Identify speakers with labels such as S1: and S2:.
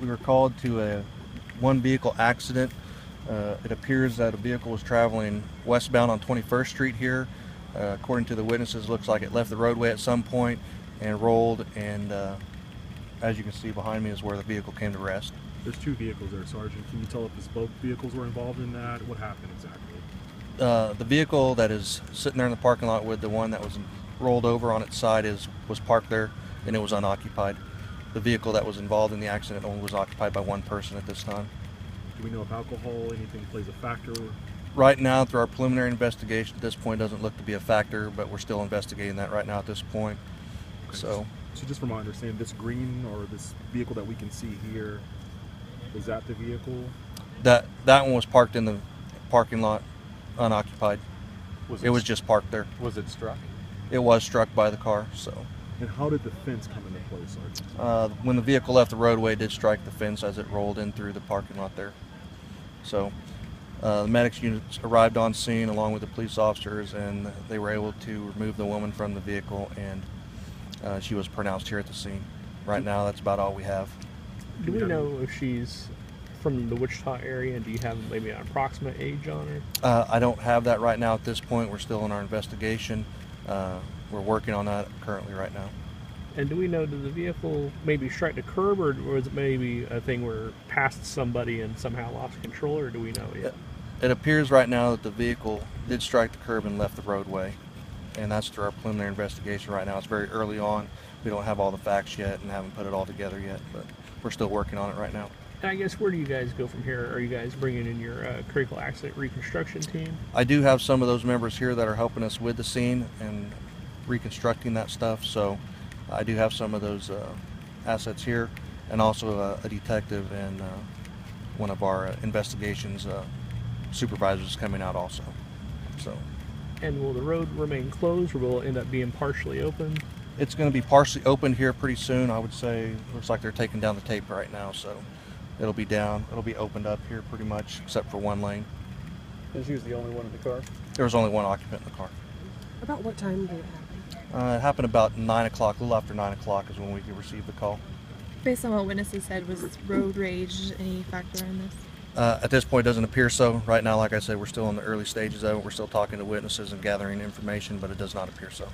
S1: We were called to a one vehicle accident. It appears that a vehicle was traveling westbound on 21st Street here. According to the witnesses, it looks like it left the roadway at some point and rolled, and as you can see behind me is where the vehicle came to rest.
S2: There's two vehicles there, Sergeant. Can you tell if both vehicles were involved in that? What happened exactly?
S1: The vehicle that is sitting there in the parking lot with the one that was rolled over on its side was parked there, and it was unoccupied. The vehicle that was involved in the accident only was occupied by one person at this time.
S2: Do we know if alcohol, anything plays a factor?
S1: Right now, through our preliminary investigation, at this point doesn't look to be a factor, but we're still investigating that right now at this point.
S2: Okay.
S1: So
S2: just from my understanding, this green or this vehicle that we can see here, is that the vehicle?
S1: That one was parked in the parking lot, unoccupied. It was just parked there.
S2: Was it struck?
S1: It was struck by the car. So.
S2: And how did the fence come into play, Sergeant?
S1: When the vehicle left the roadway, it did strike the fence as it rolled in through the parking lot there. So the medics units arrived on scene along with the police officers, and they were able to remove the woman from the vehicle, and she was pronounced here at the scene. Right now, that's about all we have.
S3: Do we know if she's from the Wichita area? Do you have maybe an approximate age on her?
S1: I don't have that right now at this point. We're still in our investigation. We're working on that currently right now.
S3: And do we know, did the vehicle maybe strike the curb, or was it maybe a thing where it passed somebody and somehow lost control, or do we know yet?
S1: It appears right now that the vehicle did strike the curb and left the roadway, and that's through our preliminary investigation right now. It's very early on. We don't have all the facts yet and haven't put it all together yet, but we're still working on it right now.
S3: And I guess, where do you guys go from here? Are you guys bringing in your critical accident reconstruction team?
S1: I do have some of those members here that are helping us with the scene and reconstructing that stuff, so I do have some of those assets here, and also a detective and one of our investigations supervisors coming out also. So.
S3: And will the road remain closed, or will it end up being partially open?
S1: It's going to be partially opened here pretty soon. I would say looks like they're taking down the tape right now, so it'll be down. It'll be opened up here pretty much, except for one lane.
S4: And she was the only one in the car?
S1: There was only one occupant in the car.
S5: About what time did it happen?
S1: It happened about 9 o'clock, a little after 9 o'clock is when we received the call.
S6: Based on what witnesses said, was road rage any factor in this?
S1: At this point, it doesn't appear so. Right now, like I said, we're still in the early stages of it. We're still talking to witnesses and gathering information, but it does not appear so.